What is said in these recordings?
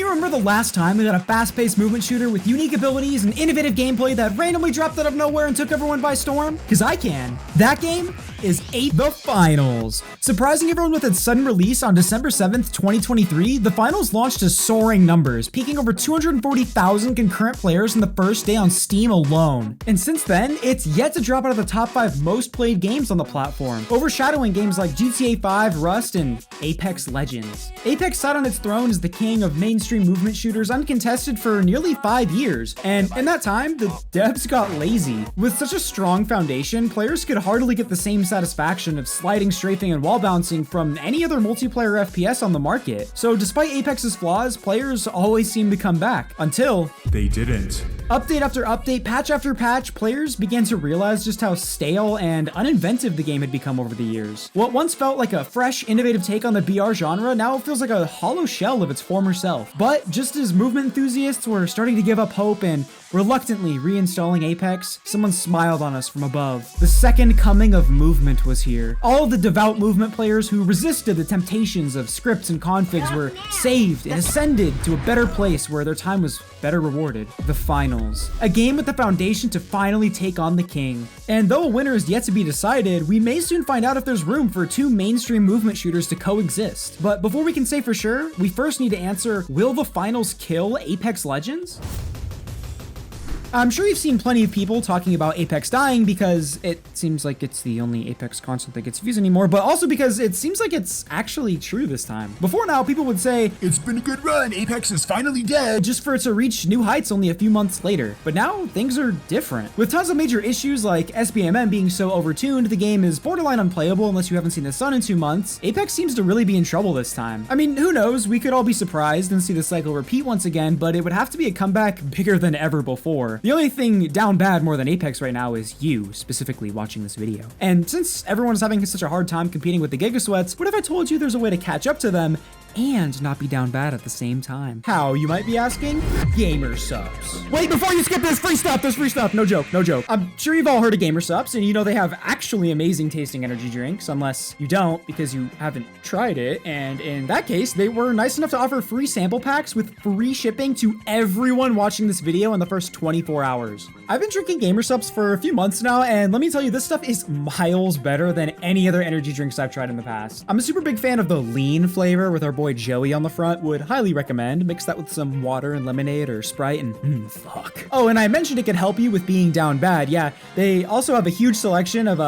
you remember the last time we got a fast-paced movement shooter with unique abilities and innovative gameplay that randomly dropped out of nowhere and took everyone by storm? Because I can. That game is The Finals. Surprising everyone with its sudden release on December 7th, 2023, The Finals launched to soaring numbers, peaking over 240,000 concurrent players in the first day on Steam alone. And since then, it's yet to drop out of the top 5 most played games on the platform, overshadowing games like GTA 5, Rust, and Apex Legends. Apex sat on its throne as the king of mainstream movement shooters uncontested for nearly 5 years, and in that time, the devs got lazy. With such a strong foundation, players could hardly get the same satisfaction of sliding, strafing, and wall bouncing from any other multiplayer FPS on the market. So despite Apex's flaws, players always seem to come back, until they didn't. Update after update, patch after patch, players began to realize just how stale and uninventive the game had become over the years. What once felt like a fresh, innovative take on the BR genre now feels like a hollow shell of its former self. But just as movement enthusiasts were starting to give up hope and reluctantly reinstalling Apex, someone smiled on us from above. The second coming of movement was here. All of the devout movement players who resisted the temptations of scripts and configs were saved and ascended to a better place where their time was better rewarded. The Finals. A game with the foundation to finally take on the king. And though a winner is yet to be decided, we may soon find out if there's room for 2 mainstream movement shooters to coexist. But before we can say for sure, we first need to answer, will the Finals kill Apex Legends? I'm sure you've seen plenty of people talking about Apex dying because it seems like it's the only Apex console that gets views anymore, but also because it seems like it's actually true this time. Before now, people would say, "It's been a good run, Apex is finally dead," just for it to reach new heights only a few months later. But now, things are different. With tons of major issues like SBMM being so overtuned, the game is borderline unplayable unless you haven't seen the sun in 2 months, Apex seems to really be in trouble this time. I mean, who knows, we could all be surprised and see the cycle repeat once again, but it would have to be a comeback bigger than ever before. The only thing down bad more than Apex right now is you, specifically watching this video. And since everyone's having such a hard time competing with the gigasweats, what if I told you there's a way to catch up to them and not be down bad at the same time? How, you might be asking? Gamer subs. Wait, before you skip this, free stuff, there's free stuff. No joke, no joke. I'm sure you've all heard of gamer subs, and you know they have actually amazing tasting energy drinks, unless you don't because you haven't tried it. And in that case, they were nice enough to offer free sample packs with free shipping to everyone watching this video in the first 24 hours. I've been drinking gamer subs for a few months now, and let me tell you, this stuff is miles better than any other energy drinks I've tried in the past. I'm a super big fan of the lean flavor with our boy Joey on the front. Would highly recommend. Mix that with some water and lemonade or Sprite and fuck. Oh, and I mentioned it could help you with being down bad. Yeah, they also have a huge selection of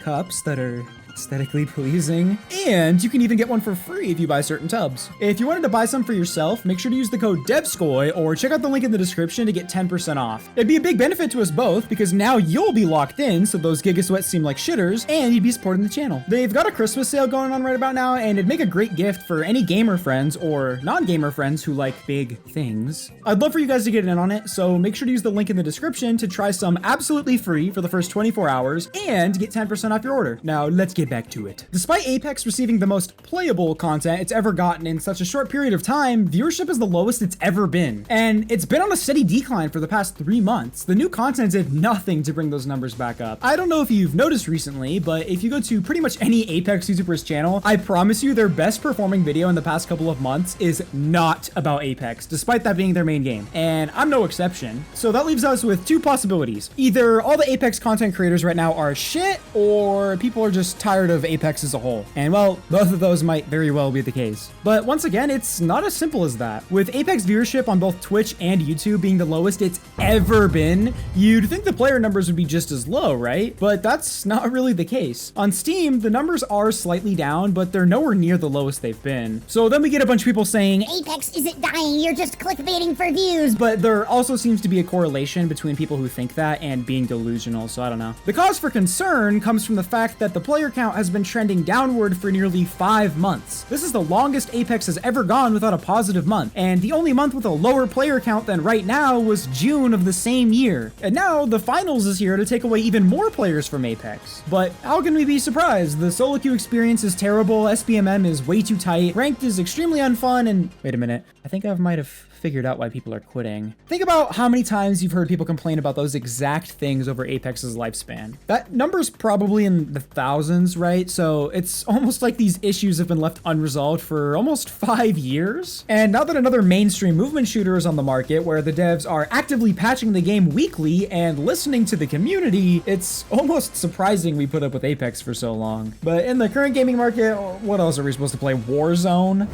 cups that are aesthetically pleasing, and you can even get one for free if you buy certain tubs. If you wanted to buy some for yourself, make sure to use the code Devskoi or check out the link in the description to get 10% off. It'd be a big benefit to us both because now you'll be locked in so those gigasweats seem like shitters and you'd be supporting the channel. They've got a Christmas sale going on right about now, and it'd make a great gift for any gamer friends or non-gamer friends who like big things. I'd love for you guys to get in on it, so make sure to use the link in the description to try some absolutely free for the first 24 hours and get 10% off your order. Now let's get back to it. Despite Apex receiving the most playable content it's ever gotten in such a short period of time, viewership is the lowest it's ever been. And it's been on a steady decline for the past 3 months. The new content did nothing to bring those numbers back up. I don't know if you've noticed recently, but if you go to pretty much any Apex YouTuber's channel, I promise you their best performing video in the past couple of months is not about Apex, despite that being their main game. And I'm no exception. So that leaves us with 2 possibilities. Either all the Apex content creators right now are shit, or people are just tired of Apex as a whole. And well, both of those might very well be the case. But once again, it's not as simple as that. With Apex viewership on both Twitch and YouTube being the lowest it's ever been, you'd think the player numbers would be just as low, right? But that's not really the case. On Steam, the numbers are slightly down, but they're nowhere near the lowest they've been. So then we get a bunch of people saying, Apex isn't dying, you're just clickbaiting for views. But there also seems to be a correlation between people who think that and being delusional, so I don't know. The cause for concern comes from the fact that the player count has been trending downward for nearly 5 months. This is the longest Apex has ever gone without a positive month, and the only month with a lower player count than right now was June of the same year. And now the Finals is here to take away even more players from Apex. But how can we be surprised? The solo queue experience is terrible, SBMM is way too tight, ranked is extremely unfun, and wait a minute, I think I might have figured out why people are quitting. Think about how many times you've heard people complain about those exact things over Apex's lifespan. That number's probably in the thousands seasons, right? So it's almost like these issues have been left unresolved for almost 5 years. And now that another mainstream movement shooter is on the market where the devs are actively patching the game weekly and listening to the community, it's almost surprising we put up with Apex for so long. But in the current gaming market, what else are we supposed to play? Warzone?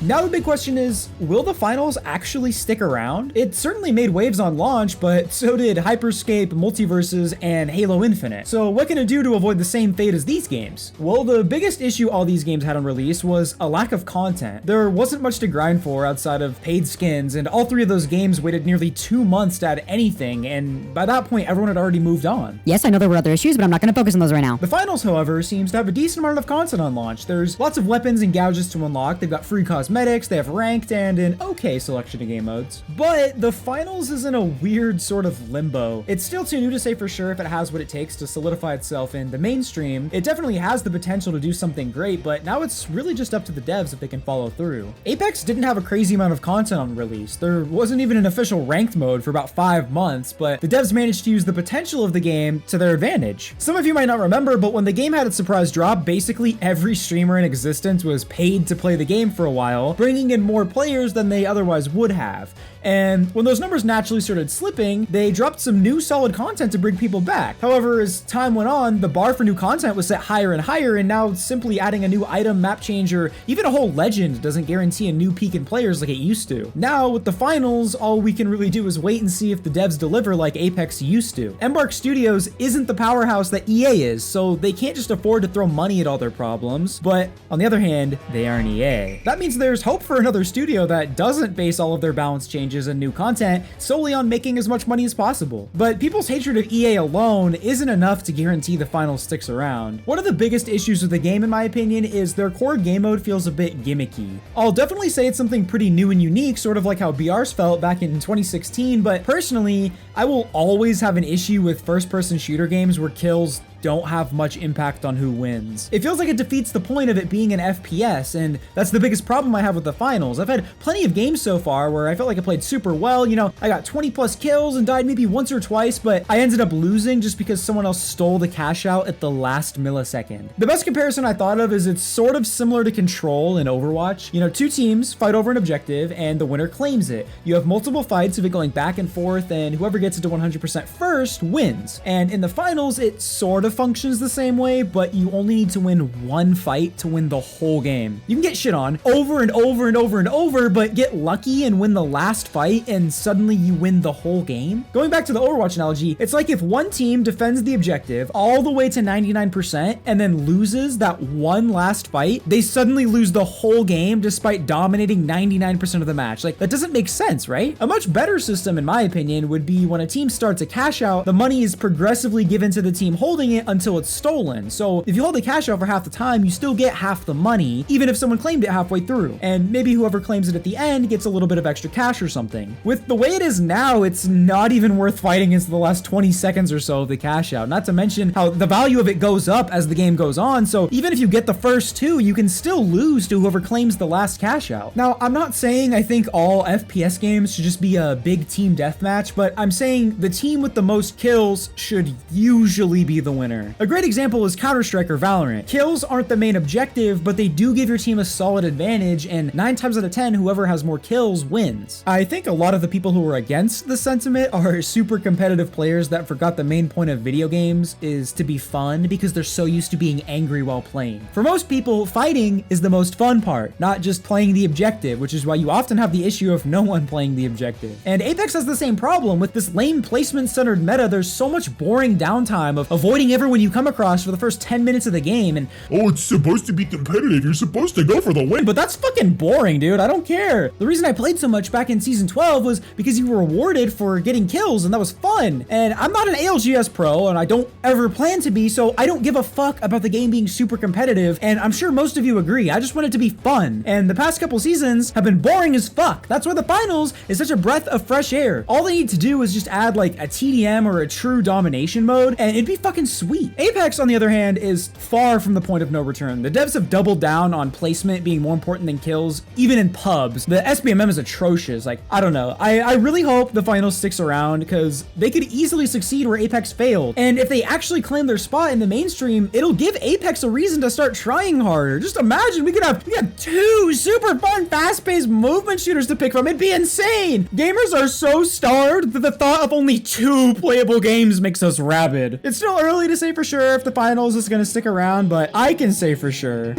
Now the big question is, will the finals actually stick around? It certainly made waves on launch, but so did Hyperscape, Multiverses, and Halo Infinite. So what can it do to avoid the same fate as these games? Well, the biggest issue all these games had on release was a lack of content. There wasn't much to grind for outside of paid skins, and all three of those games waited nearly 2 months to add anything, and by that point everyone had already moved on. Yes, I know there were other issues, but I'm not going to focus on those right now. The finals, however, seems to have a decent amount of content on launch. There's lots of weapons and gouges to unlock, they've got free cosmetics, they have ranked, and an okay selection of game modes. But the finals is in a weird sort of limbo. It's still too new to say for sure if it has what it takes to solidify itself in the mainstream. It definitely has the potential to do something great, but now it's really just up to the devs if they can follow through. Apex didn't have a crazy amount of content on release. There wasn't even an official ranked mode for about 5 months, but the devs managed to use the potential of the game to their advantage. Some of you might not remember, but when the game had its surprise drop, basically every streamer in existence was paid to play the game for a while, bringing in more players than they otherwise would have. And when those numbers naturally started slipping, they dropped some new solid content to bring people back. However, as time went on, the bar for new content was set higher and higher, and now simply adding a new item, map change, or even a whole legend doesn't guarantee a new peak in players like it used to. Now, with the finals, all we can really do is wait and see if the devs deliver like Apex used to. Embark Studios isn't the powerhouse that EA is, so they can't just afford to throw money at all their problems, but on the other hand, they aren't EA. That means there's hope for another studio that doesn't base all of their balance changes and new content solely on making as much money as possible. But people's hatred of EA alone isn't enough to guarantee the final sticks around. One of the biggest issues with the game, in my opinion, is their core game mode feels a bit gimmicky. I'll definitely say it's something pretty new and unique, sort of like how BRs felt back in 2016, but personally, I will always have an issue with first-person shooter games where kills don't have much impact on who wins. It feels like it defeats the point of it being an FPS, and that's the biggest problem I have with the finals. I've had plenty of games so far where I felt like I played super well, you know, I got 20 plus kills and died maybe once or twice, but I ended up losing just because someone else stole the cash out at the last millisecond. The best comparison I thought of is it's sort of similar to Control in Overwatch. You know, 2 teams fight over an objective and the winner claims it. You have multiple fights of it going back and forth, and whoever gets it to 100% first wins. And in the finals, it sort of functions the same way, but you only need to win 1 fight to win the whole game. You can get shit on over and over and over and over, but get lucky and win the last fight and suddenly you win the whole game. Going back to the Overwatch analogy, it's like if one team defends the objective all the way to 99% and then loses that one last fight, they suddenly lose the whole game despite dominating 99% of the match. Like, that doesn't make sense, right? A much better system, in my opinion, would be when a team starts a cash out, the money is progressively given to the team holding it until it's stolen. So if you hold the cash out for half the time, you still get half the money, even if someone claimed it halfway through. And maybe whoever claims it at the end gets a little bit of extra cash or something. With the way it is now, it's not even worth fighting into the last 20 seconds or so of the cash out. Not to mention how the value of it goes up as the game goes on. So even if you get the first 2, you can still lose to whoever claims the last cash out. Now, I'm not saying I think all FPS games should just be a big team deathmatch, but I'm saying the team with the most kills should usually be the winner. A great example is Counter-Strike or Valorant. Kills aren't the main objective, but they do give your team a solid advantage, and 9 times out of 10, whoever has more kills wins. I think a lot of the people who are against the sentiment are super competitive players that forgot the main point of video games is to be fun because they're so used to being angry while playing. For most people, fighting is the most fun part, not just playing the objective, which is why you often have the issue of no one playing the objective. And Apex has the same problem. With this lame placement-centered meta, there's so much boring downtime of avoiding everyone you come across for the first 10 minutes of the game, and Oh, it's supposed to be competitive. You're supposed to go for the win. but that's fucking boring, dude. I don't care. The reason I played so much back in season 12 was because you were rewarded for getting kills, and that was fun. And I'm not an ALGS pro, and I don't ever plan to be, so I don't give a fuck about the game being super competitive, and I'm sure most of you agree. I just want it to be fun. And the past couple seasons have been boring as fuck. That's why the finals is such a breath of fresh air. All they need to do is just add like a TDM or a true domination mode, and it'd be fucking sweet. sweet. Apex, on the other hand, is far from the point of no return. The devs have doubled down on placement being more important than kills, even in pubs. The SBMM is atrocious. Like, I don't know. I really hope the finals sticks around because they could easily succeed where Apex failed. And if they actually claim their spot in the mainstream, it'll give Apex a reason to start trying harder. Just imagine we could have two super fun, fast-paced movement shooters to pick from. It'd be insane. Gamers are so starved that the thought of only 2 playable games makes us rabid. It's still early to say for sure if the finals is gonna stick around, but I can say for sure.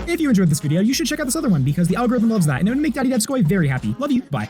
If you enjoyed this video, you should check out this other one because the algorithm loves that and it would make Daddy Devskoi very happy. Love you. Bye.